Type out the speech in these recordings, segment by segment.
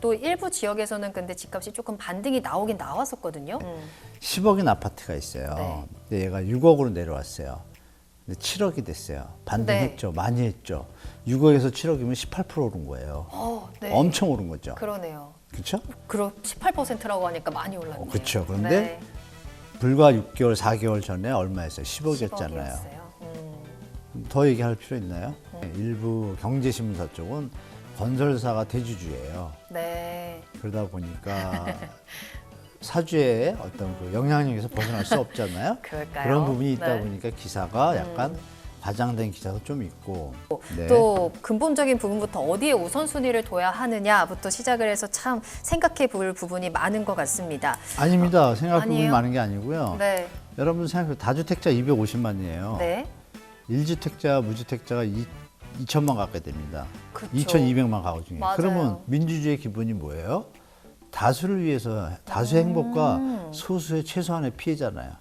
또 일부 지역에서는 근데 집값이 조금 반등이 나오긴 나왔었거든요. 10억인 아파트가 있어요. 네. 근데 얘가 6억으로 내려왔어요. 근데 7억이 됐어요. 반등했죠. 많이 했죠. 6억에서 7억이면 18% 오른 거예요. 네. 엄청 오른 거죠. 그러네요. 그렇죠? 그럼 18%라고 하니까 많이 올랐네요. 그렇죠. 그런데 불과 6개월, 4개월 전에 얼마였어요? 10억이었잖아요. 10억이었어요. 더 얘기할 필요 있나요? 일부 경제신문사 쪽은 건설사가 대주주예요. 네. 그러다 보니까 사주의 어떤 그 영향력에서 벗어날 수 없잖아요. 그럴까요? 그런 부분이 있다 네. 보니까 기사가 약간 과장된 기사도 좀 있고. 네. 또 근본적인 부분부터 어디에 우선순위를 둬야 하느냐부터 시작을 해서 참 생각해 볼 부분이 많은 것 같습니다. 아닙니다. 생각 부분이 아니에요? 많은 게 아니고요. 네. 여러분 생각해 다주택자 250만이에요. 네. 1주택자, 무주택자가 2천만 가까이 됩니다. 그쵸. 2,200만 가구 중에. 맞아요. 그러면 민주주의 기본이 뭐예요? 다수를 위해서 다수의 행복과 소수의 최소한의 피해잖아요.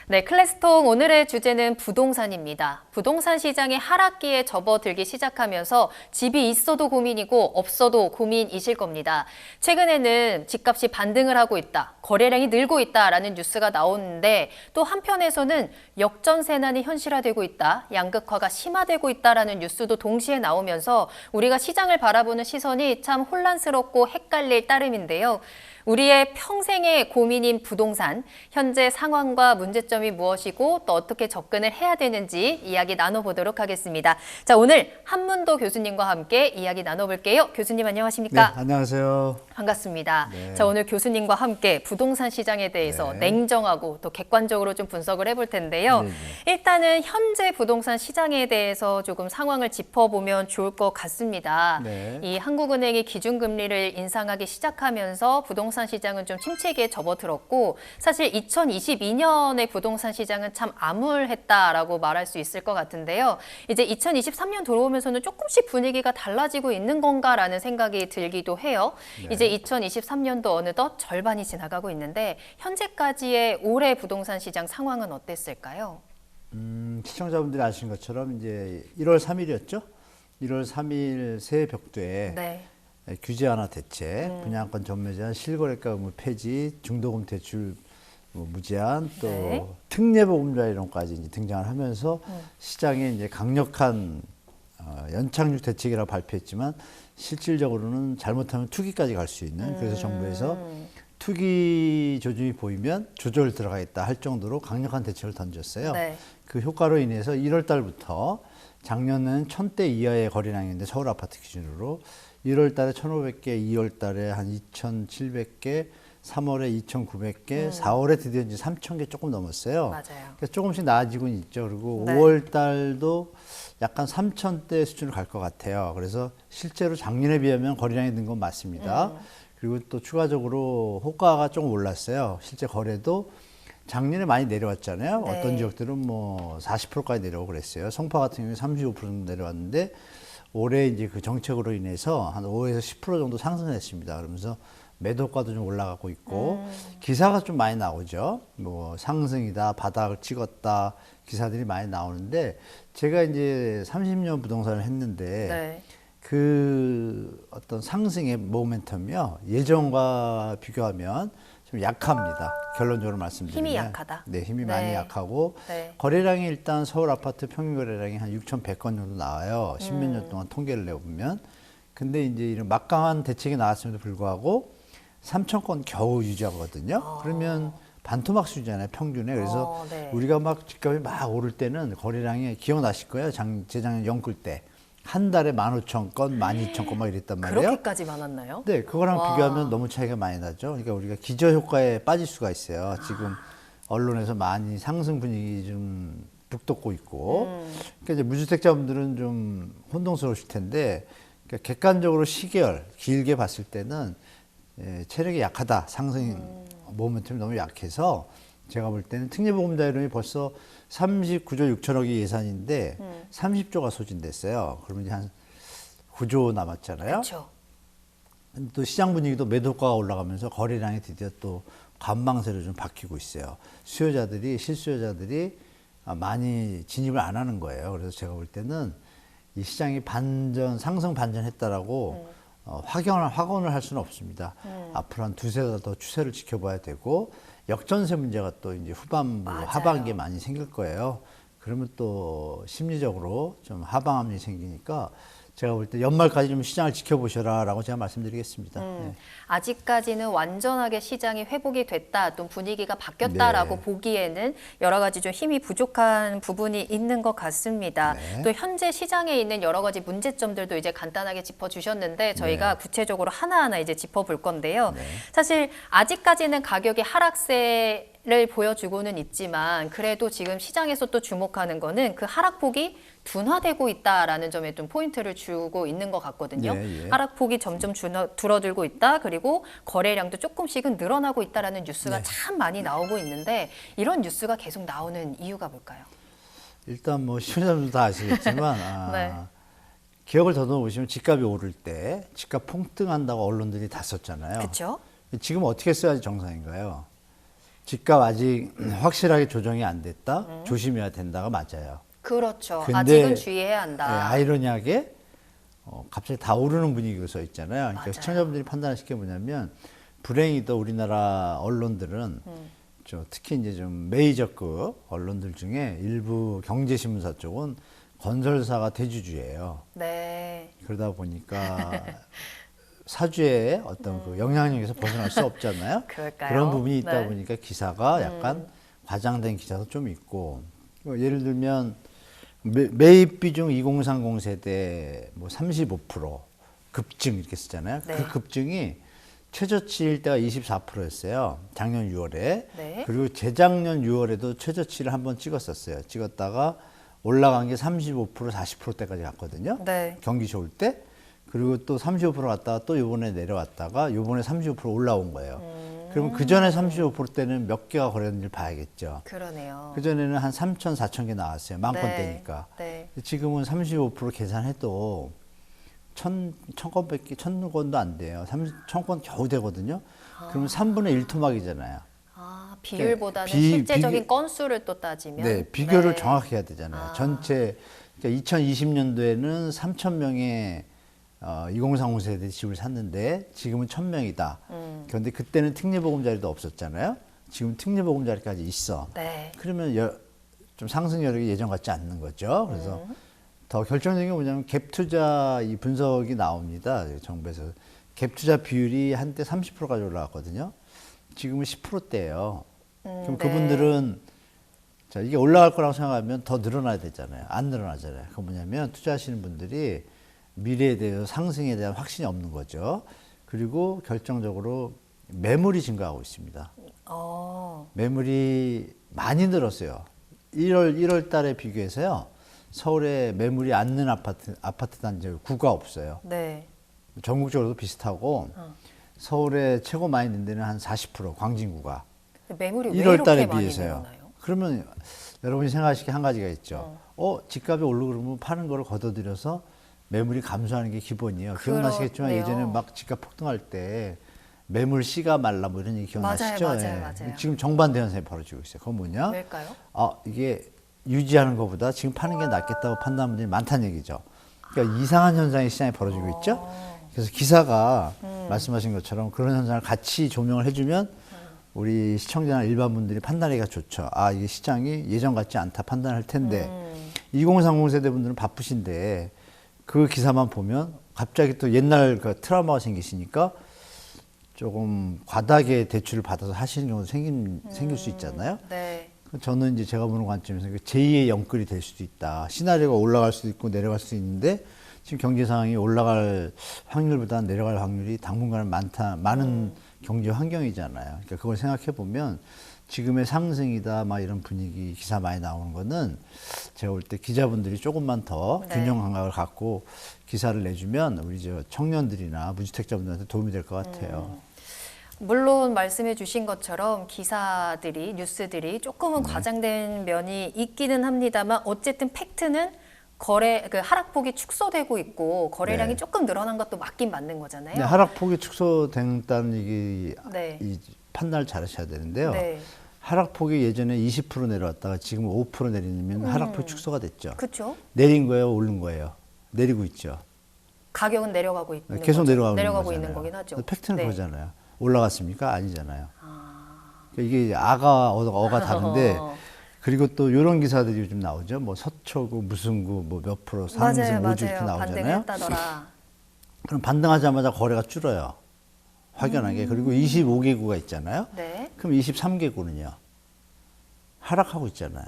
네, 클래스통 오늘의 주제는 부동산입니다. 부동산 시장이 하락기에 접어들기 시작하면서 집이 있어도 고민이고 없어도 고민이실 겁니다. 최근에는 집값이 반등을 하고 있다, 거래량이 늘고 있다라는 뉴스가 나오는데 또 한편에서는 역전세난이 현실화되고 있다, 양극화가 심화되고 있다라는 뉴스도 동시에 나오면서 우리가 시장을 바라보는 시선이 참 혼란스럽고 헷갈릴 따름인데요. 우리의 평생의 고민인 부동산, 현재 상황과 문제점이 무엇이고 또 어떻게 접근을 해야 되는지 이야기 나눠보도록 하겠습니다. 자, 오늘 한문도 교수님과 함께 이야기 나눠볼게요. 교수님 네, 안녕하십니까? 안녕하세요. 반갑습니다. 네. 자, 오늘 교수님과 함께 부동산 시장에 대해서 네. 냉정하고 또 객관적으로 좀 분석을 해볼 텐데요. 네, 네. 일단은 현재 부동산 시장에 대해서 조금 상황을 짚어보면 좋을 것 같습니다. 네. 이 한국은행이 기준금리를 인상하기 시작하면서 부동산 시장은 좀 침체기에 접어들었고 사실 2022년의 부동산 시장은 참 암울했다라고 말할 수 있을 것 같은데요. 이제 2023년 들어오면서는 조금씩 분위기가 달라지고 있는 건가라는 생각이 들기도 해요. 네. 이제 2023년도 어느덧 절반이 지나가고 있는데 현재까지의 올해 부동산 시장 상황은 어땠을까요? 시청자분들이 아시는 것처럼 이제 1월 3일이었죠. 1월 3일 새 벽두에 네. 규제 완화 대책, 분양권 전매 제한, 실거래가 의무 폐지, 중도금 대출 무제한, 또 네. 특례보험자 이론까지 이제 등장을 하면서 시장에 이제 강력한 연착륙 대책이라고 발표했지만 실질적으로는 잘못하면 투기까지 갈 수 있는, 그래서 정부에서 투기 조짐이 보이면 조절 들어가겠다 할 정도로 강력한 대책을 던졌어요. 네. 그 효과로 인해서 1월 달부터 작년은 1,000대 이하의 거래량인데 서울 아파트 기준으로 1월 달에 1,500개, 2월 달에 한 2,700개, 3월에 2,900개, 4월에 드디어 이제 3,000개 조금 넘었어요. 맞아요. 그러니까 조금씩 나아지고는 있죠. 그리고 네. 5월 달도 약간 3,000대 수준으로 갈 것 같아요. 그래서 실제로 작년에 비하면 거래량이 는 건 맞습니다. 그리고 또 추가적으로 호가가 조금 올랐어요. 실제 거래도 작년에 많이 내려왔잖아요. 네. 어떤 지역들은 뭐 40%까지 내려오고 그랬어요. 성파 같은 경우에 35% 정도 내려왔는데 올해 이제 그 정책으로 인해서 한 5에서 10% 정도 상승했습니다. 그러면서 매도가도 좀 올라가고 있고 기사가 좀 많이 나오죠. 뭐 상승이다, 바닥을 찍었다 기사들이 많이 나오는데 제가 이제 30년 부동산을 했는데 네. 그 어떤 상승의 모멘텀이요 예전과 비교하면 좀 약합니다. 결론적으로 말씀드리면 힘이 약하다. 네, 힘이 네. 많이 약하고 네. 거래량이 일단 서울 아파트 평균 거래량이 한 6,100건 정도 나와요. 10몇 년 동안 통계를 내보면. 근데 이제 이런 막강한 대책이 나왔음에도 불구하고 3,000건 겨우 유지하거든요. 그러면 반토막 수준이잖아요, 평균에. 그래서 네. 우리가 막 집값이 막 오를 때는 거래량이 기억나실 거예요. 재작년 영끌 때. 한 달에 15,000건, 12,000건 막 이랬단 말이에요. 그렇게까지 많았나요? 네, 그거랑 와. 비교하면 너무 차이가 많이 나죠. 그러니까 우리가 기저효과에 빠질 수가 있어요. 지금 언론에서 많이 상승 분위기 좀 북돋고 있고. 그러니까 이제 무주택자분들은 좀 혼동스러우실 텐데, 그러니까 객관적으로 시계열, 길게 봤을 때는 체력이 약하다. 상승 모멘텀이 너무 약해서 제가 볼 때는 특례보험자 이론이 벌써 39조 6천억이 예산인데 30조가 소진됐어요. 그러면 이제 한 9조 남았잖아요. 그렇죠. 또 시장 분위기도 매도가가 올라가면서 거래량이 드디어 또 관망세로 좀 바뀌고 있어요. 실수요자들이 많이 진입을 안 하는 거예요. 그래서 제가 볼 때는 이 시장이 상승 반전했다라고 확언을 할 수는 없습니다. 앞으로 한 두세 달 더 추세를 지켜봐야 되고 역전세 문제가 또 이제 후반부 맞아요. 하반기에 많이 생길 거예요. 그러면 또 심리적으로 좀 하방 압력이 생기니까 제가 볼 때 연말까지 좀 시장을 지켜보셔라라고 제가 말씀드리겠습니다. 네. 아직까지는 완전하게 시장이 회복이 됐다, 또 분위기가 바뀌었다라고 네. 보기에는 여러 가지 좀 힘이 부족한 부분이 있는 것 같습니다. 네. 또 현재 시장에 있는 여러 가지 문제점들도 이제 간단하게 짚어주셨는데 저희가 구체적으로 하나하나 이제 짚어볼 건데요. 네. 사실 아직까지는 가격이 하락세를 보여주고는 있지만 그래도 지금 시장에서 또 주목하는 거는 그 하락폭이 둔화되고 있다라는 점에 좀 포인트를 주고 있는 것 같거든요. 예, 예. 하락폭이 점점 줄어들고 있다. 그리고 거래량도 조금씩은 늘어나고 있다라는 뉴스가 네. 참 많이 나오고 있는데 이런 뉴스가 계속 나오는 이유가 뭘까요? 일단 뭐 시청자분들 다 아시겠지만 네. 기억을 더듬어 보시면 집값이 오를 때 집값 폭등한다고 언론들이 다 썼잖아요. 그렇죠? 지금 어떻게 써야지 정상인가요? 집값 아직 확실하게 조정이 안 됐다. 조심해야 된다가 맞아요. 그렇죠. 근데, 아직은 주의해야 예, 한다. 아이러니하게 갑자기 다 오르는 분위기가 서 있잖아요. 그러니까 맞아요. 시청자분들이 판단하실 게 뭐냐면 불행히도 우리나라 언론들은 특히 이제 좀 메이저급 언론들 중에 일부 경제신문사 쪽은 건설사가 대주주예요. 네. 그러다 보니까 사주의 어떤 그 영향력에서 벗어날 수 없잖아요. 그럴까요? 그런 부분이 있다 네. 보니까 기사가 약간 과장된 기사도 좀 있고 예를 들면 매입 비중 2030 세대 뭐 35% 급증 이렇게 쓰잖아요. 네. 그 급증이 최저치일 때가 24%였어요. 작년 6월에. 네. 그리고 재작년 6월에도 최저치를 한번 찍었었어요. 찍었다가 올라간 게 35%, 40%대까지 갔거든요. 네. 경기 좋을 때. 그리고 또 35% 갔다가 또 요번에 내려왔다가 요번에 35% 올라온 거예요. 그러면 그 전에 35%대는 몇 개가 거래됐는지 봐야겠죠. 그러네요. 그 전에는 한 3,000, 4,000 개 나왔어요. 만 건대니까. 네. 지금은 35% 계산해도 1,000건밖에 1,000건도 안 돼요. 1,000건 겨우 되거든요. 그러면 3분의 1토막이잖아요. 아, 비율보다는 비- 실제적인 비교- 건수를 또 따지면 네, 비교를 네. 정확히 해야 되잖아요. 전체 그러니까 2020년도에는 3,000명의 2030 세대 집을 샀는데 지금은 1,000명이다. 그런데 그때는 특례보금자리도 없었잖아요. 지금 특례보금자리까지 있어. 네. 그러면 좀 상승 여력이 예전 같지 않는 거죠. 그래서 더 결정적인 게 뭐냐면 갭 투자 이 분석이 나옵니다. 정부에서 갭 투자 비율이 한때 30%까지 올라갔거든요. 지금은 10%대예요. 그럼 네. 그분들은 자, 이게 올라갈 거라고 생각하면 더 늘어나야 되잖아요. 안 늘어나잖아요. 그건 뭐냐면 투자하시는 분들이 미래에 대해서 상승에 대한 확신이 없는 거죠. 그리고 결정적으로 매물이 증가하고 있습니다. 매물이 많이 늘었어요. 1월 달에 비교해서요. 서울에 매물이 않는 아파트 단지 구가 없어요. 네. 전국적으로도 비슷하고 서울에 최고 많이 는 데는 한 40% 광진구가 매물이 왜 1월 이렇게 달에 많이 비해서요. 늘어나요? 그러면 여러분이 생각하실 게 한 가지가 있죠. 집값이 오르고 그러면 파는 거를 걷어들여서 매물이 감소하는 게 기본이에요. 기억나시겠지만 그러네요. 예전에 막 집값 폭등할 때 매물 씨가 말라 뭐 이런 얘기 기억나시죠? 맞아요. 지금 정반대 현상이 벌어지고 있어요. 그건 뭐냐? 왜일까요? 이게 유지하는 것보다 지금 파는 게 낫겠다고 판단하는 분들이 많다는 얘기죠. 그러니까 이상한 현상이 시장에 벌어지고 있죠. 그래서 기사가 말씀하신 것처럼 그런 현상을 같이 조명을 해주면 우리 시청자나 일반 분들이 판단하기가 좋죠. 이게 시장이 예전 같지 않다 판단할 텐데 2030 세대 분들은 바쁘신데 그 기사만 보면 갑자기 또 옛날 그 트라우마가 생기시니까 조금 과다하게 대출을 받아서 하시는 경우도 생길 수 있잖아요. 네. 저는 이제 제가 보는 관점에서 제2의 영끌이 될 수도 있다. 시나리오가 올라갈 수도 있고 내려갈 수도 있는데 지금 경제 상황이 올라갈 확률보다 내려갈 확률이 당분간은 많은 경제 환경이잖아요. 그러니까 그걸 생각해 보면 지금의 상승이다 막 이런 분위기 기사 많이 나오는 거는 제가 볼 때 기자분들이 조금만 더 네. 균형 감각을 갖고 기사를 내주면 우리 저 청년들이나 무주택자분들한테 도움이 될 것 같아요. 물론 말씀해 주신 것처럼 기사들이 뉴스들이 조금은 네. 과장된 면이 있기는 합니다만 어쨌든 팩트는 그 하락폭이 축소되고 있고 거래량이 네. 조금 늘어난 것도 맞긴 맞는 거잖아요. 근데 하락폭이 축소된다는 얘기 네. 이 판단을 잘 하셔야 되는데요. 네. 하락폭이 예전에 20% 내려왔다가 지금 5% 내리면 하락폭 축소가 됐죠. 그렇죠. 내린 거예요, 오른 거예요? 내리고 있죠. 가격은 내려가고 있는 계속 거죠. 내려가고, 내려가고 있는 있는 거잖아요. 거긴 하죠. 팩트는 네. 그거잖아요. 올라갔습니까? 아니잖아요. 그러니까 이게 어가 다른데 그리고 또 이런 기사들이 좀 나오죠. 뭐 서초구, 무슨 구, 뭐 몇 프로 상승, 오주 이렇게 나오잖아요. 반등했다더라. 그럼 반등하자마자 거래가 줄어요. 확연하게. 그리고 25개구가 있잖아요. 네. 그럼 23개구는요. 하락하고 있잖아요.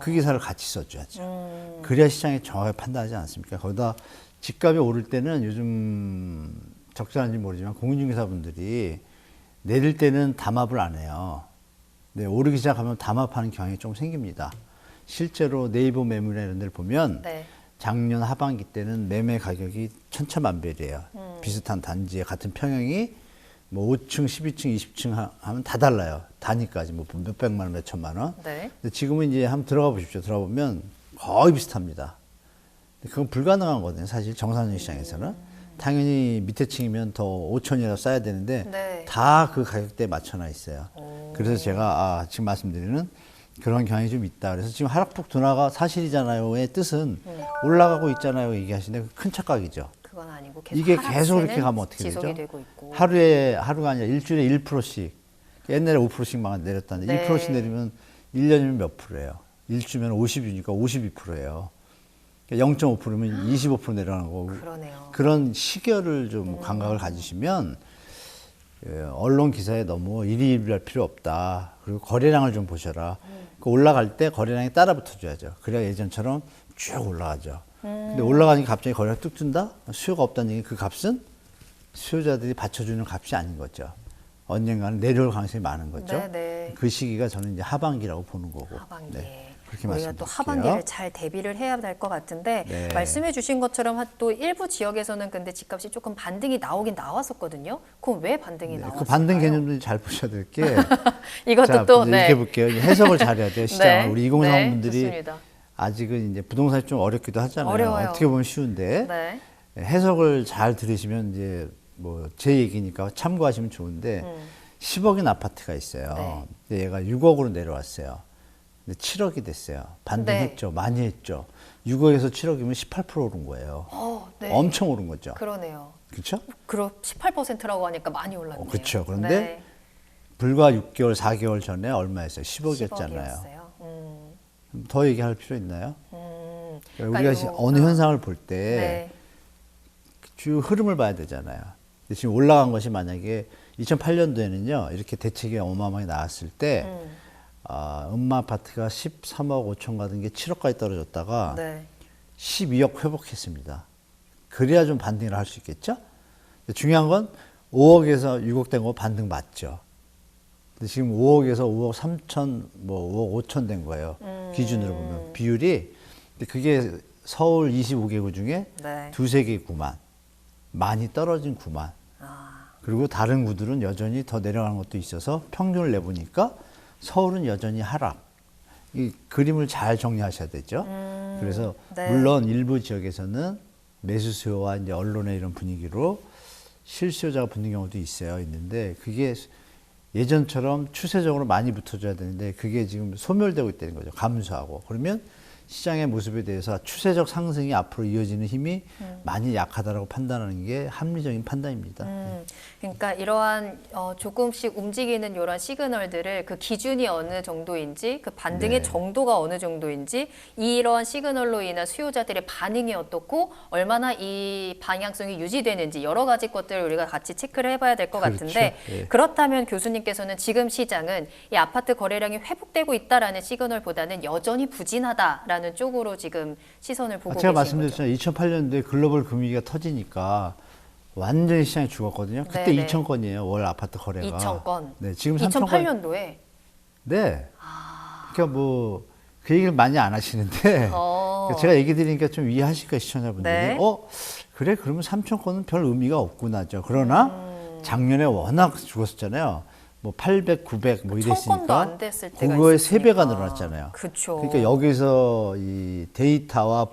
그 기사를 같이 써줘야죠. 그래야 시장이 정확하게 판단하지 않습니까? 거기다 집값이 오를 때는 요즘 적절한지 모르지만 공인중개사분들이 내릴 때는 담합을 안 해요. 네, 오르기 시작하면 담합하는 경향이 좀 생깁니다. 실제로 네이버 매물이나 이런 데를 보면 네. 작년 하반기 때는 매매 가격이 천차만별이에요. 비슷한 단지에 같은 평형이 뭐 5층, 12층, 20층 하면 다 달라요. 단위까지 뭐 몇백만 원, 몇천만 원. 네. 근데 지금은 이제 한번 들어가 보십시오. 들어가 보면 거의 비슷합니다. 근데 그건 불가능한 거거든요. 사실 정상적인 시장에서는. 당연히 밑에 층이면 더 5천이라도 싸야 되는데 네. 다 그 가격대에 맞춰놔 있어요. 그래서 제가 지금 말씀드리는 그런 경향이 좀 있다. 그래서 지금 하락폭 둔화가 사실이잖아요의 뜻은 올라가고 있잖아요 얘기하시는데 큰 착각이죠. 그건 아니고 계속 이게 계속 하락세는 이렇게 가면 어떻게 지속이 되죠? 되고 있고. 하루가 아니라 일주일에 1%씩. 옛날에 5%씩만 내렸다는데 네. 1%씩 내리면 1년이면 몇 프로예요? 일주면 50이니까 52%예요. 0.5%면 25% 내려가는 거고. 그러네요. 그런 시결을 좀 감각을 가지시면 언론 기사에 너무 일희일비할 필요 없다. 그리고 거래량을 좀 보셔라. 그 올라갈 때 거래량이 따라 붙어줘야죠. 그래야 예전처럼 쭉 올라가죠. 근데 올라가니까 갑자기 거래가 뚝 뜬다? 수요가 없다는 얘기 그 값은 수요자들이 받쳐주는 값이 아닌 거죠. 언젠가는 내려올 가능성이 많은 거죠. 네, 네. 그 시기가 저는 이제 하반기라고 보는 거고. 하반기. 네, 그렇게 우리가 또 말씀드릴게요. 하반기를 잘 대비를 해야 될 것 같은데 네. 말씀해 주신 것처럼 또 일부 지역에서는 근데 집값이 조금 반등이 나오긴 나왔었거든요. 그럼 왜 반등이 네, 나왔을까요? 그 반등 개념도 잘 보셔야 될 게. 이것도 자, 또 이제 네. 이렇게 볼게요. 해석을 잘해야 돼요. 시장을. 네. 우리 2030 분들이 좋습니다. 아직은 이제 부동산이 좀 어렵기도 하잖아요. 어려워요. 어떻게 보면 쉬운데 네. 해석을 잘 들으시면 이제 뭐 제 얘기니까 참고하시면 좋은데 10억인 아파트가 있어요. 네. 근데 얘가 6억으로 내려왔어요. 근데 7억이 됐어요. 반등했죠. 많이 했죠. 6억에서 7억이면 18% 오른 거예요. 네. 엄청 오른 거죠. 그러네요. 그렇죠? 그럼 18%라고 하니까 많이 올랐네요. 그렇죠. 그런데 네. 불과 6개월, 4개월 전에 얼마였어요? 10억이었잖아요. 10억이었어요. 더 얘기할 필요 있나요? 그러니까 우리가 요- 어느 현상을 볼 때 네. 주 흐름을 봐야 되잖아요. 근데 지금 올라간 것이 만약에 2008년도에는요, 이렇게 대책이 어마어마하게 나왔을 때, 음마 아파트가 13억 5천 가던 게 7억까지 떨어졌다가 네. 12억 회복했습니다. 그래야 좀 반등을 할 수 있겠죠? 근데 중요한 건 5억에서 6억 된 거 반등 맞죠? 근데 지금 5억에서 5억 3천, 뭐 5억 5천 된 거예요. 기준으로 보면. 비율이. 근데 그게 서울 25개구 중에 네. 두세 개 구만. 많이 떨어진 구만. 그리고 다른 구들은 여전히 더 내려가는 것도 있어서 평균을 내보니까 서울은 여전히 하락. 이 그림을 잘 정리하셔야 되죠. 그래서 네. 물론 일부 지역에서는 매수 수요와 이제 언론의 이런 분위기로 실수요자가 붙는 경우도 있는데 그게 예전처럼 추세적으로 많이 붙어줘야 되는데 그게 지금 소멸되고 있다는 거죠. 감소하고. 그러면 시장의 모습에 대해서 추세적 상승이 앞으로 이어지는 힘이 많이 약하다라고 판단하는 게 합리적인 판단입니다. 그러니까 이러한 조금씩 움직이는 이런 시그널들을 그 기준이 어느 정도인지 그 반등의 네. 정도가 어느 정도인지 이러한 시그널로 인한 수요자들의 반응이 어떻고 얼마나 이 방향성이 유지되는지 여러 가지 것들을 우리가 같이 체크를 해봐야 될 것 그렇죠. 같은데 예. 그렇다면 교수님께서는 지금 시장은 이 아파트 거래량이 회복되고 있다라는 시그널보다는 여전히 부진하다라는 쪽으로 지금 시선을 보고 제가 계신 거죠. 말씀드렸잖아요. 2008년도에 글로벌 금위기가 터지니까 완전히 시장이 죽었거든요. 그때 네네. 2천 건이에요. 월 아파트 거래가. 2천 건. 네, 지금 3천 건. 2008년도에 네. 그러니까 뭐 그 얘기를 많이 안 하시는데 제가 얘기 드리니까 좀 이해하실 거예요, 시청자분들이. 네. 그래 그러면 3천 건은 별 의미가 없구나죠. 그러나 작년에 워낙 죽었었잖아요. 뭐 800, 900 뭐 1000건도 이랬으니까 안 됐을 때가 그거의 있었으니까. 3배가 늘어났잖아요. 그쵸. 그러니까 여기서 이 데이터와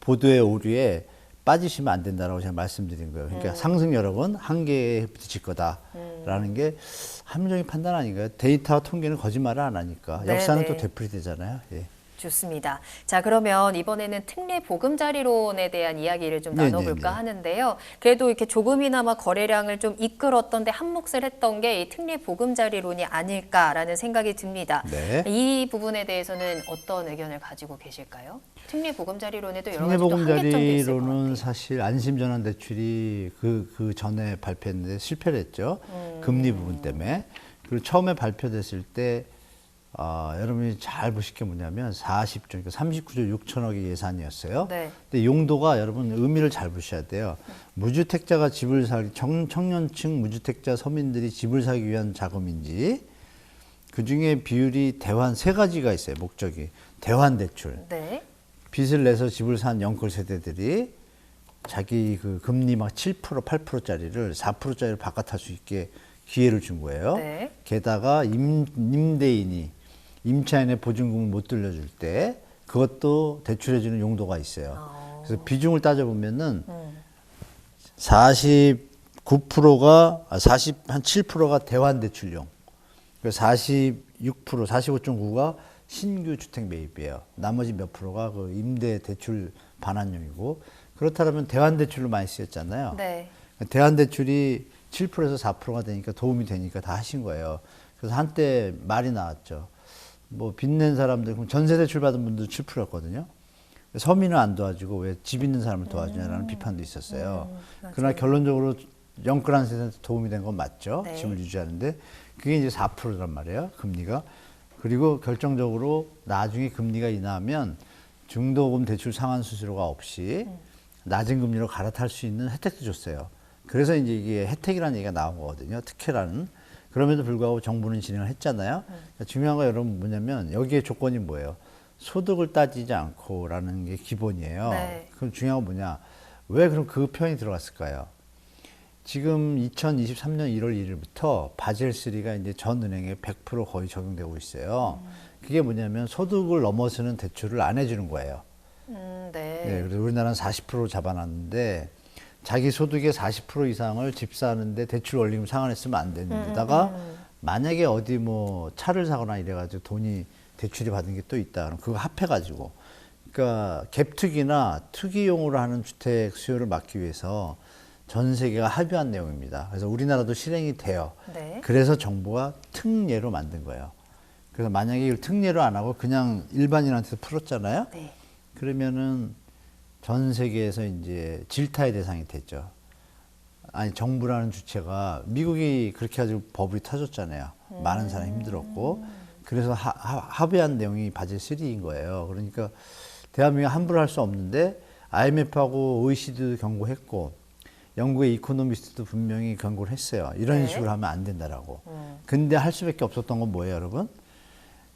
보도의 오류에 빠지시면 안 된다라고 제가 말씀드린 거예요. 그러니까 상승 여력은 한계에 부딪힐 거다라는 게 합리적인 판단 아닌가요? 데이터와 통계는 거짓말을 안 하니까. 네, 역사는 네. 또 되풀이되잖아요. 예. 좋습니다. 자, 그러면 이번에는 특례 보금자리론에 대한 이야기를 좀 네네네. 나눠볼까 하는데요. 그래도 이렇게 조금이나마 거래량을 좀 이끌었던 데 한몫을 했던 게 이 특례 보금자리론이 아닐까라는 생각이 듭니다. 네. 이 부분에 대해서는 어떤 의견을 가지고 계실까요? 특례 보금자리론에도 여러 가지 또 한계점도 있을 것 특례보금자리론은 같아요. 사실 안심전환대출이 그 전에 발표했는데 실패를 했죠. 금리 부분 때문에. 그리고 처음에 발표됐을 때 여러분이 잘 보실 게 뭐냐면 40조, 그러니까 39조 6천억의 예산이었어요. 네. 근데 용도가 여러분 의미를 잘 보셔야 돼요. 무주택자가 집을 사기, 청년층 무주택자 서민들이 집을 사기 위한 자금인지, 그 중에 비율이 대환 세 가지가 있어요. 목적이 대환 대출. 네. 빚을 내서 집을 산 영끌 세대들이 자기 그 금리 막 7%, 8%짜리를 4%짜리를 바꿔탈 수 있게 기회를 준 거예요. 네. 게다가 임대인이 임차인의 보증금을 못 돌려줄 때 그것도 대출해주는 용도가 있어요. 그래서 비중을 따져보면은 49%가, 47%가 대환대출용, 46%, 45.9가 신규 주택 매입이에요. 나머지 몇 프로가 그 임대 대출 반환용이고, 그렇다면 대환대출로 많이 쓰였잖아요. 네. 대환대출이 7%에서 4%가 되니까 도움이 되니까 다 하신 거예요. 그래서 한때 말이 나왔죠. 뭐 빚낸 사람들, 그럼 전세대출 받은 분도 7%였거든요. 서민은 안 도와주고 왜 집 있는 사람을 도와주냐라는 비판도 있었어요. 그러나 결론적으로 영끌한 세대한테 도움이 된 건 맞죠. 네. 집을 유지하는데 그게 이제 4%란 말이에요. 금리가. 그리고 결정적으로 나중에 금리가 인하하면 중도금 대출 상환 수수료가 없이 낮은 금리로 갈아탈 수 있는 혜택도 줬어요. 그래서 이제 이게 혜택이라는 얘기가 나온 거거든요. 특혜라는. 그럼에도 불구하고 정부는 진행을 했잖아요. 그러니까 중요한 거 여러분 뭐냐면 여기에 조건이 뭐예요? 소득을 따지지 않고라는 게 기본이에요. 네. 그럼 중요한 건 뭐냐? 왜 그럼 그 표현이 들어갔을까요? 지금 2023년 1월 1일부터 바젤3가 이제 전 은행에 100% 거의 적용되고 있어요. 그게 뭐냐면 소득을 넘어서는 대출을 안 해주는 거예요. 네. 네, 그래서 우리나라는 40% 잡아놨는데 자기 소득의 40% 이상을 집 사는데 대출 원리금 상환했으면 안 되는 데다가 만약에 어디 뭐 차를 사거나 이래가지고 돈이 대출이 받은 게 또 있다. 그럼 그거 합해가지고. 그러니까 갭투기나 투기용으로 하는 주택 수요를 막기 위해서 전 세계가 합의한 내용입니다. 그래서 우리나라도 실행이 돼요. 네. 그래서 정부가 특례로 만든 거예요. 그래서 만약에 이걸 특례로 안 하고 그냥 일반인한테 풀었잖아요. 네. 그러면은 전 세계에서 이제 질타의 대상이 됐죠. 아니 정부라는 주체가 미국이 그렇게 가지고 버블이 터졌잖아요. 많은 사람이 힘들었고 그래서 합의한 내용이 바젤 3인 거예요. 그러니까 대한민국 함부로 할 수 없는데 IMF하고 OECD도 경고했고 영국의 이코노미스트도 분명히 경고를 했어요. 이런 네. 식으로 하면 안 된다라고. 근데 할 수밖에 없었던 건 뭐예요, 여러분?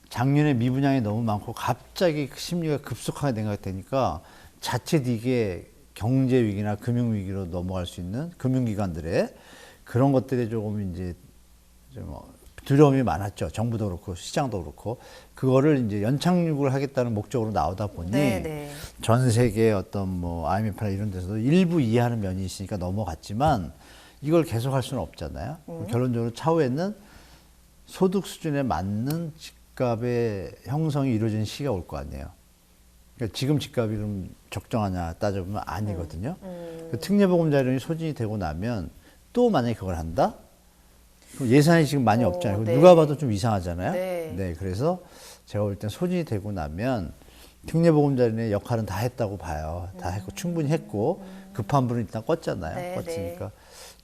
작년에 미분양이 너무 많고 갑자기 심리가 급속하게 된 것 같으니까 자칫 이게 경제 위기나 금융 위기로 넘어갈 수 있는 금융기관들의 그런 것들이 조금 이제 좀 두려움이 많았죠. 정부도 그렇고 시장도 그렇고 그거를 이제 연착륙을 하겠다는 목적으로 나오다 보니 네. 전 세계 어떤 뭐 IMF나 이런 데서도 일부 이해하는 면이 있으니까 넘어갔지만 이걸 계속 할 수는 없잖아요. 결론적으로 차후에는 소득 수준에 맞는 집값의 형성이 이루어지는 시기가 올 거 아니에요. 그러니까 지금 집값이 그럼 적정하냐 따져보면 아니거든요. 그 특례보금자리론이 소진이 되고 나면 또 만약에 그걸 한다? 그럼 예산이 지금 많이 없잖아요. 네. 누가 봐도 좀 이상하잖아요. 네. 그래서 제가 볼 땐 소진이 되고 나면 특례보금자리론의 역할은 다 했다고 봐요. 다 했고 충분히 했고 급한 불은 일단 껐잖아요. 네, 껐으니까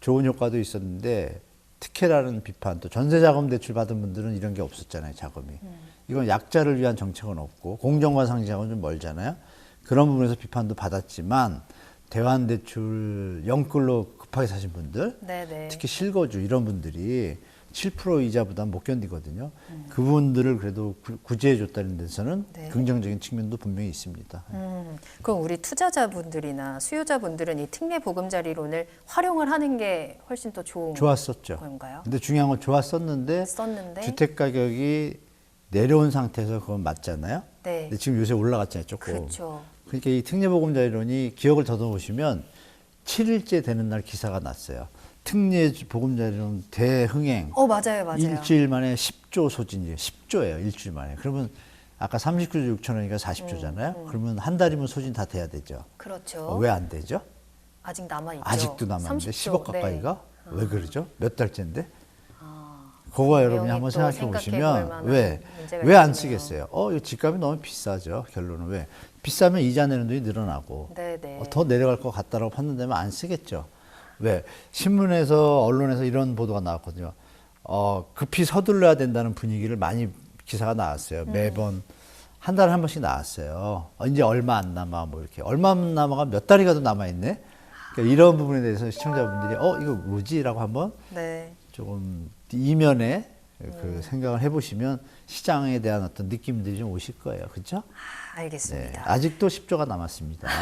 좋은 효과도 있었는데 특혜라는 비판, 또 전세자금 대출 받은 분들은 이런 게 없었잖아요, 자금이. 이건 약자를 위한 정책은 없고 공정과 상시하고는 좀 멀잖아요. 그런 부분에서 비판도 받았지만 대환대출 영끌로 급하게 사신 분들, 네. 특히 실거주 이런 분들이 7% 이자 부담 못 견디거든요. 그분들을 그래도 구제해 줬다는 데서는 네. 긍정적인 측면도 분명히 있습니다. 그럼 우리 투자자분들이나 수요자분들은 이 특례 보금자리론을 활용을 하는 게 훨씬 더 좋은 좋았었죠. 건가요? 근데 중요한 건 좋았었는데 썼는데 주택 가격이 내려온 상태에서 그건 맞잖아요. 네. 근데 지금 요새 올라갔잖아요, 조금. 그렇죠. 그러니까 이 특례보금자리론이 기억을 더듬으시면 7일째 되는 날 기사가 났어요. 특례보금자리론 대흥행. 맞아요. 일주일 만에 10조 소진이에요. 10조예요, 일주일 만에. 그러면 아까 39조 6천원이니까 40조잖아요. 그러면 한 달이면 소진 다 돼야 되죠. 그렇죠. 왜 안 되죠? 아직 남아있죠. 아직도 남았는데 30조. 10억 가까이가? 왜 그러죠? 몇 달째인데? 아, 그거 여러분이 분명히 한번 또 생각해 생각해 볼 보시면 만한 왜 문제가 안 있겠네요. 쓰겠어요? 이거 집값이 너무 비싸죠. 결론은 왜? 비싸면 이자 내는 돈이 늘어나고 네네. 더 내려갈 것 같다라고 판단되면 안 쓰겠죠. 왜? 신문에서 언론에서 이런 보도가 나왔거든요. 급히 서둘러야 된다는 분위기를 많이 기사가 나왔어요. 매번 한 달에 한 번씩 나왔어요. 이제 얼마 안 남아 뭐 이렇게 얼마 안 남아가 몇 달이 가도 남아 있네. 그러니까 이런 부분에 대해서 시청자분들이 이거 뭐지라고 한번 네. 조금 이면에 그 생각을 해보시면 시장에 대한 어떤 느낌들이 좀 오실 거예요. 그렇죠? 네. 알겠습니다. 아직도 10조가 남았습니다. 네.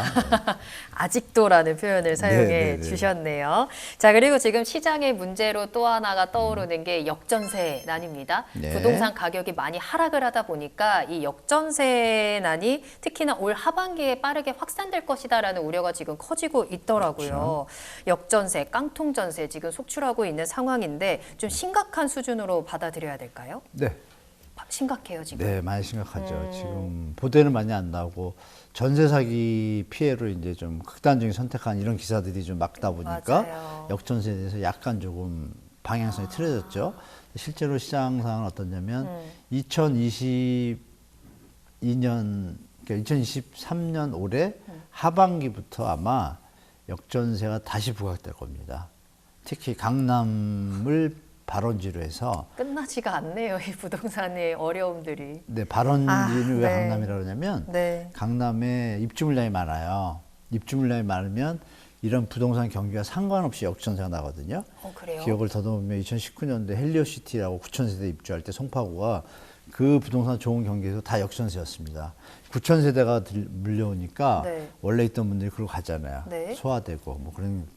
아직도라는 표현을 사용해 네. 주셨네요. 자, 그리고 지금 시장의 문제로 또 하나가 떠오르는 게 역전세난입니다. 네. 부동산 가격이 많이 하락을 하다 보니까 이 역전세난이 특히나 올 하반기에 빠르게 확산될 것이다라는 우려가 지금 커지고 있더라고요. 그렇죠. 역전세, 깡통전세 지금 속출하고 있는 상황인데 좀 심각한 수준으로 받아들여야 될까요? 네. 심각해요, 지금. 네, 많이 심각하죠. 지금 보도에는 많이 안 나오고 전세 사기 피해로 이제 좀 극단적인 선택한 이런 기사들이 좀 막다 보니까 맞아요. 역전세에 대해서 약간 조금 방향성이 틀어졌죠. 실제로 시장 상황은 어떠냐면 2022년, 그러니까 2023년 올해 하반기부터 아마 역전세가 다시 부각될 겁니다. 특히 강남을 발원지로 해서 끝나지가 않네요, 이 부동산의 어려움들이. 네, 발원지는 왜 네. 강남이라고 그러냐면 네. 강남에 입주 물량이 많아요. 입주 물량이 많으면 이런 부동산 경기와 상관없이 역전세가 나거든요. 그래요? 기억을 더듬으면 2019년도에 헬리오시티라고 9,000세대 입주할 때 송파구가 그 부동산 좋은 경기에서 다 역전세였습니다. 9,000세대가 물려오니까 네. 원래 있던 분들이 그러고 가잖아요. 네. 소화되고 뭐 그런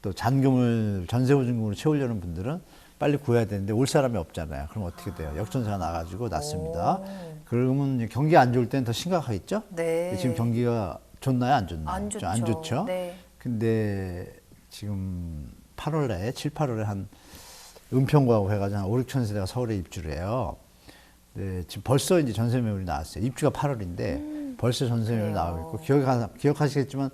또 잔금을 전세 보증금으로 채우려는 분들은 빨리 구해야 되는데 올 사람이 없잖아요. 그럼 어떻게 돼요? 역전세가 나가지고 났습니다. 그러면 이제 경기 안 좋을 때는 더 심각하겠죠? 네. 지금 경기가 좋나요? 안 좋나요? 안 좀 안 좋죠. 좋죠? 네. 근데 지금 8월에 7, 8월에 한 은평구하고 해가지고 한 5, 6천 세대가 서울에 입주를 해요. 네, 지금 벌써 이제 전세 매물이 나왔어요. 입주가 8월인데 벌써 전세 매물이 나오고 있고 기억하시겠지만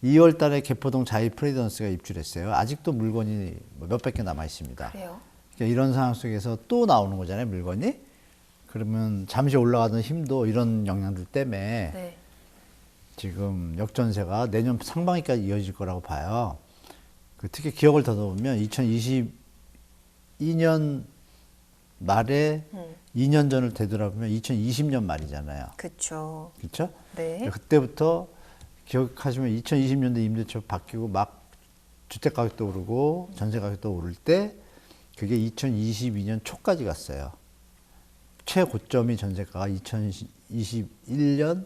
2월 달에 개포동 자이 프레지던스가 입주를 했어요. 아직도 물건이 뭐 몇백 개 남아 있습니다. 그래요? 그러니까 이런 상황 속에서 또 나오는 거잖아요, 물건이. 그러면 잠시 올라가던 힘도 이런 영향들 때문에 네. 지금 역전세가 내년 상반기까지 이어질 거라고 봐요. 특히 기억을 더듬으면 2022년 말에 2년 전을 되돌아보면 2020년 말이잖아요. 그렇죠. 그렇죠? 네. 그때부터 기억하시면 2020년도 임대차 바뀌고 막 주택 가격도 오르고 전세 가격도 오를 때 그게 2022년 초까지 갔어요. 최고점이 전세가가 2021년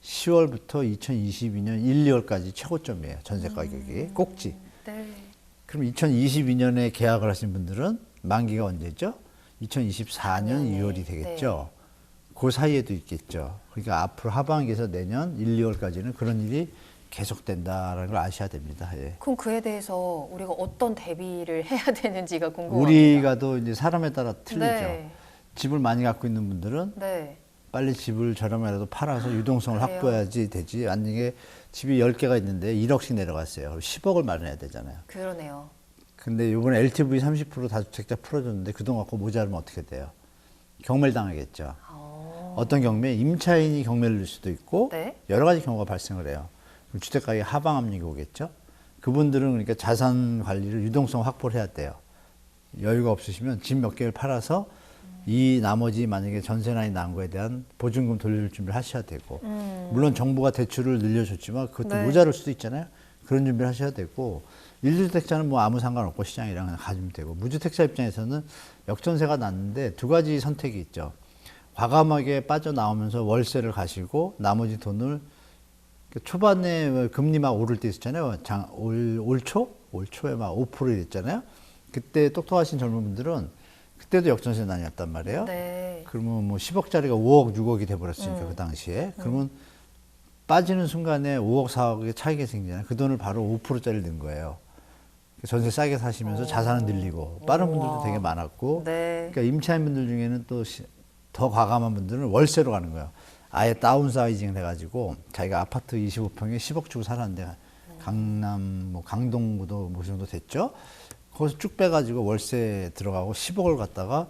10월부터 2022년 1, 2월까지 최고점이에요. 전세 가격이 꼭지. 네. 그럼 2022년에 계약을 하신 분들은 만기가 언제죠? 2024년 2월이 되겠죠. 그 사이에도 있겠죠. 그러니까 앞으로 하반기에서 내년 1, 2월까지는 그런 일이 계속된다라는 걸 아셔야 됩니다. 예. 그럼 그에 대해서 우리가 어떤 대비를 해야 되는지가 궁금합니다. 우리가 또 이제 사람에 따라 틀리죠. 네. 집을 많이 갖고 있는 분들은 네. 빨리 집을 저렴하게라도 팔아서 유동성을 그래요? 확보해야지 되지. 만약에 집이 10개가 있는데 1억씩 내려갔어요. 그럼 10억을 마련해야 되잖아요. 그러네요. 근데 이번에 LTV 30% 다주택자 풀어줬는데 그돈 갖고 모자르면 어떻게 돼요? 경매를 당하겠죠. 어떤 경매, 임차인이 경매를 낼 수도 있고 네. 여러 가지 경우가 발생을 해요. 그럼 주택가격이 하방 압력이 오겠죠. 그분들은 그러니까 자산 관리를 유동성 확보를 해야 돼요. 여유가 없으시면 집 몇 개를 팔아서 이 나머지 만약에 전세난이 난 거에 대한 보증금 돌려줄 준비를 하셔야 되고 물론 정부가 대출을 늘려줬지만 그것도 네. 모자랄 수도 있잖아요. 그런 준비를 하셔야 되고 1주택자는 뭐 아무 상관없고 시장이랑 그냥 가지면 되고 무주택자 입장에서는 역전세가 났는데 두 가지 선택이 있죠. 과감하게 빠져나오면서 월세를 가시고 나머지 돈을 초반에 금리 막 오를 때 있었잖아요. 올 초에 막 5% 이랬잖아요. 그때 똑똑하신 젊은 분들은 그때도 역전세 난이었단 말이에요. 네. 그러면 뭐 10억짜리가 5억, 6억이 돼버렸으니까 그 당시에. 그러면 빠지는 순간에 5억, 4억의 차익이 생기잖아요. 그 돈을 바로 5%짜리를 넣은 거예요. 전세 싸게 사시면서 자산은 늘리고 빠른 분들도 되게 많았고 네. 그러니까 임차인분들 중에는 또 더 과감한 분들은 월세로 가는 거예요. 아예 다운사이징을 해가지고 자기가 아파트 25평에 10억 주고 살았는데 강남, 뭐 강동구도 뭐 그 정도 됐죠. 거기서 쭉 빼가지고 월세 들어가고 10억을 갖다가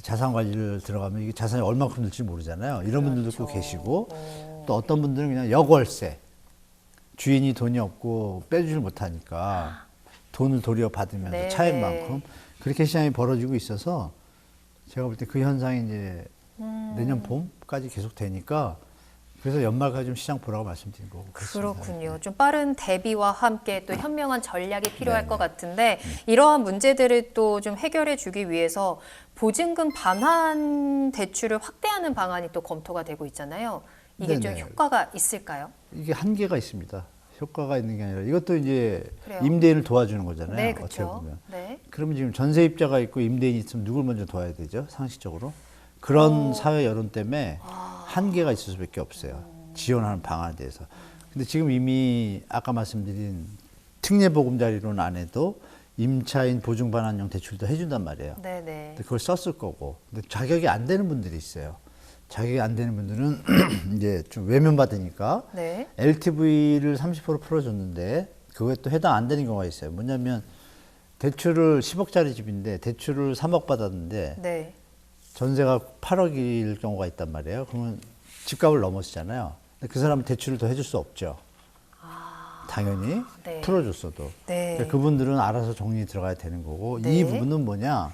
자산 관리를 들어가면 이게 자산이 얼마큼 들지 모르잖아요. 이런 분들도 또 계시고 또 어떤 분들은 그냥 역월세. 주인이 돈이 없고 빼주질 못하니까 돈을 도리어 받으면서 네. 차액만큼 그렇게 시장이 벌어지고 있어서 제가 볼 때 그 현상이 이제 내년 봄까지 계속 되니까 그래서 연말까지 좀 시장 보라고 말씀드린 거고. 그렇습니다. 그렇군요. 좀 빠른 대비와 함께 또 현명한 전략이 필요할 네, 것 같은데 이러한 문제들을 또 좀 해결해 주기 위해서 보증금 반환 대출을 확대하는 방안이 또 검토가 되고 있잖아요. 이게 좀 네네. 효과가 있을까요? 이게 한계가 있습니다. 효과가 있는 게 아니라 이것도 이제 그래요. 임대인을 도와주는 거잖아요. 네, 어떻게 그렇죠. 보면. 네. 그러면 지금 전세입자가 있고 임대인이 있으면 누굴 먼저 도와야 되죠? 상식적으로. 그런 사회 여론 때문에 한계가 있을 수밖에 없어요. 지원하는 방안에 대해서. 근데 지금 이미 아까 말씀드린 특례보금자리로는 안 해도 임차인 보증반환용 대출도 해준단 말이에요. 네, 네. 근데 그걸 썼을 거고. 근데 자격이 안 되는 분들이 있어요. 자격이 안 되는 분들은 이제 좀 외면받으니까 네. LTV를 30% 풀어줬는데 그거에 또 해당 안 되는 경우가 있어요. 뭐냐면 대출을 10억짜리 집인데 대출을 3억 받았는데 네. 전세가 8억일 경우가 있단 말이에요. 그러면 집값을 넘어서잖아요. 근데 그 사람은 대출을 더 해줄 수 없죠. 당연히 네. 풀어줬어도. 네. 그러니까 그분들은 알아서 정리 들어가야 되는 거고 네. 이 부분은 뭐냐?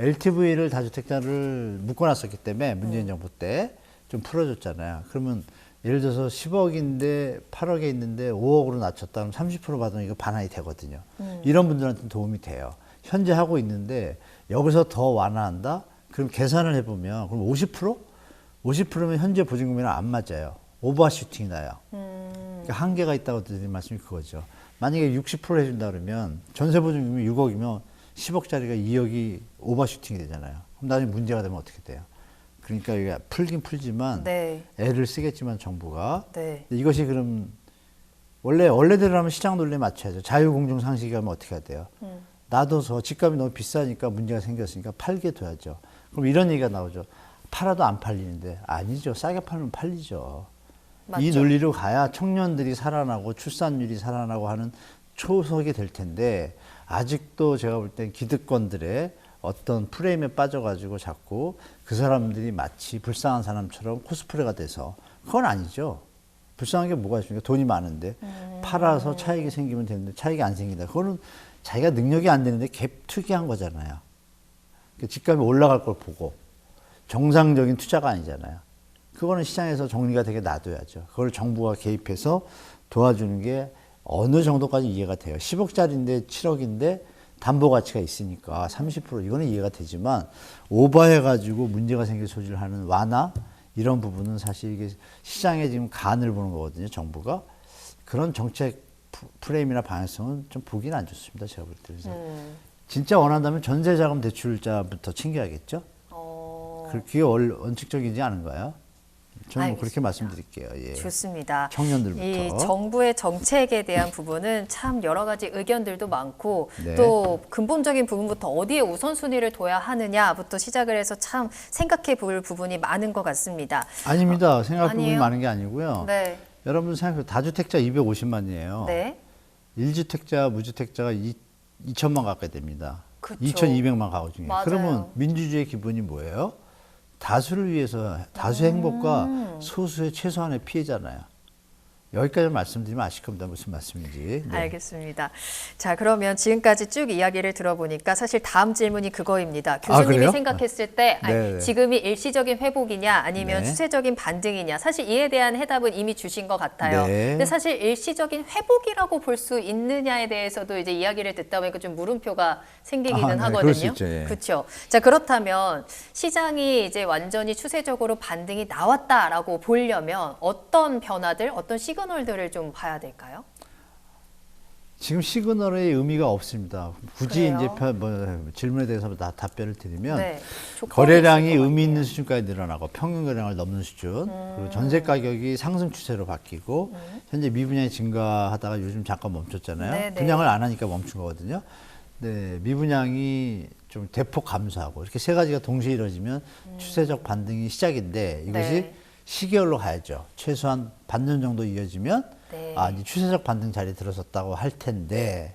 LTV를 다주택자를 묶어놨었기 때문에 문재인 정부 때 좀 풀어줬잖아요. 그러면 예를 들어서 10억인데 8억에 있는데 5억으로 낮췄다 그러면 30% 받으면 이거 반환이 되거든요. 이런 분들한테는 도움이 돼요. 현재 하고 있는데 여기서 더 완화한다? 그럼 계산을 해보면 그럼 50%? 50%면 현재 보증금이랑 안 맞아요. 오버슈팅이 나요. 그러니까 한계가 있다고 드린 말씀이 그거죠. 만약에 60% 해준다 그러면 전세 보증금이 6억이면 10억짜리가 2억이 오버슈팅이 되잖아요. 그럼 나중에 문제가 되면 어떻게 돼요? 그러니까 이게 풀긴 풀지만 네. 애를 쓰겠지만 정부가 네. 이것이 그럼 원래대로 하면 시장 논리에 맞춰야죠. 자유공정 상식이 하면 어떻게 해야 돼요? 놔둬서 집값이 너무 비싸니까 문제가 생겼으니까 팔게 둬야죠. 그럼 이런 얘기가 나오죠. 팔아도 안 팔리는데 아니죠. 싸게 팔면 팔리죠. 맞죠. 이 논리로 가야 청년들이 살아나고 출산율이 살아나고 하는 초석이 될 텐데 아직도 제가 볼 땐 기득권들의 어떤 프레임에 빠져가지고 자꾸 그 사람들이 마치 불쌍한 사람처럼 코스프레가 돼서 그건 아니죠. 불쌍한 게 뭐가 있습니까? 돈이 많은데 팔아서 차익이 생기면 되는데 차익이 안 생긴다. 그거는 자기가 능력이 안 되는데 갭 투기한 거잖아요. 그러니까 집값이 올라갈 걸 보고 정상적인 투자가 아니잖아요. 그거는 시장에서 정리가 되게 놔둬야죠. 그걸 정부가 개입해서 도와주는 게 어느 정도까지 이해가 돼요. 10억짜리인데 7억인데 담보 가치가 있으니까 30% 이거는 이해가 되지만 오버해가지고 문제가 생길 소지를 하는 완화 이런 부분은 사실 이게 시장에 지금 간을 보는 거거든요. 정부가 그런 정책 프레임이나 방향성은 좀 보기는 안 좋습니다. 제가 볼 때. 그래서 진짜 원한다면 전세자금 대출자부터 챙겨야겠죠. 그게 원칙적이지 않은가요? 저는 뭐 그렇게 말씀드릴게요. 예. 좋습니다. 청년들부터. 이 정부의 정책에 대한 부분은 참 여러 가지 의견들도 많고 네. 또 근본적인 부분부터 어디에 우선순위를 둬야 하느냐부터 시작을 해서 참 생각해 볼 부분이 많은 것 같습니다. 아닙니다. 생각 부분이 아니에요? 많은 게 아니고요. 네. 여러분 생각해 다주택자 250만이에요. 네. 1주택자, 무주택자가 2천만 가까이 됩니다. 그쵸. 2,200만 가구 중에. 맞아요. 그러면 민주주의 기본이 뭐예요? 다수를 위해서 다수의 행복과 소수의 최소한의 피해잖아요. 여기까지 말씀드리면 아실 겁니다. 무슨 말씀인지. 네. 알겠습니다. 자, 그러면 지금까지 쭉 이야기를 들어보니까 사실 다음 질문이 그거입니다. 교수님이 그래요? 생각했을 때 아니, 네, 네. 지금이 일시적인 회복이냐 아니면 네. 추세적인 반등이냐 사실 이에 대한 해답은 이미 주신 것 같아요. 네. 근데 사실 일시적인 회복이라고 볼 수 있느냐에 대해서도 이제 이야기를 듣다 보니까 좀 물음표가 생기기는 네, 하거든요. 그럴 수 있죠, 예. 그렇죠. 자, 그렇다면 시장이 이제 완전히 추세적으로 반등이 나왔다라고 보려면 어떤 변화들, 어떤 시그널들을 좀 봐야 될까요? 지금 시그널의 의미가 없습니다. 굳이 그래요? 이제 질문에 대해서 답변을 드리면 네. 조건이 거래량이 있을 것 의미 있는 같아요. 수준까지 늘어나고 평균 거래량을 넘는 수준 그리고 전세 가격이 상승 추세로 바뀌고 현재 미분양이 증가하다가 요즘 잠깐 멈췄잖아요. 네, 네. 분양을 안 하니까 멈춘 거거든요. 네, 미분양이 좀 대폭 감소하고 이렇게 세 가지가 동시에 이루어지면 추세적 반등이 시작인데 이것이 네. 시계열로 가야죠. 최소한 반년 정도 이어지면 네. 이제 추세적 반등 자리에 들어섰다고 할 텐데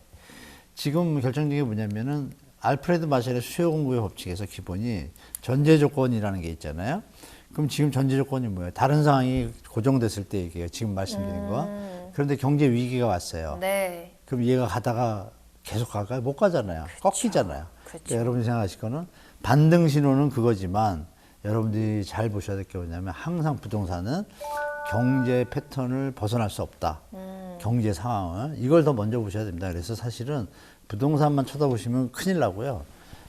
지금 결정적인 게 뭐냐면은 알프레드 마샬의 수요 공급의 법칙에서 기본이 전제 조건이라는 게 있잖아요. 그럼 지금 전제 조건이 뭐예요? 다른 상황이 고정됐을 때 얘기해요. 지금 말씀드린 거. 그런데 경제 위기가 왔어요. 네. 그럼 얘가 가다가 계속 갈까요? 못 가잖아요. 꺾이잖아요. 그쵸. 그러니까 여러분이 생각하실 거는 반등 신호는 그거지만 여러분들이 잘 보셔야 될 게 뭐냐면 항상 부동산은 경제 패턴을 벗어날 수 없다. 경제 상황을. 이걸 더 먼저 보셔야 됩니다. 그래서 사실은 부동산만 쳐다보시면 큰일 나고요.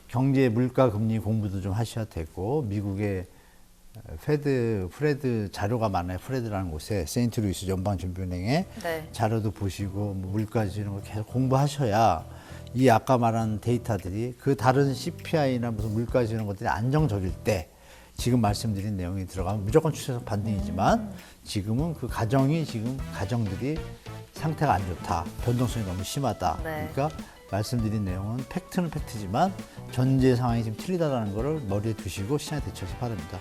경제 물가 금리 공부도 좀 하셔야 되고 미국의 프레드 자료가 많아요. 프레드라는 곳에 세인트루이스 연방준비은행의 네. 자료도 보시고 뭐 물가지 이런 거 계속 공부하셔야 이 아까 말한 데이터들이 그 다른 CPI나 무슨 물가지 이런 것들이 안정적일 때 지금 말씀드린 내용이 들어가면 무조건 추세적 반등이지만 지금은 그 가정들이 상태가 안 좋다. 변동성이 너무 심하다. 네. 그러니까 말씀드린 내용은 팩트는 팩트지만 전제 상황이 지금 틀리다라는 거를 머리에 두시고 시장에 대처하시 바랍니다.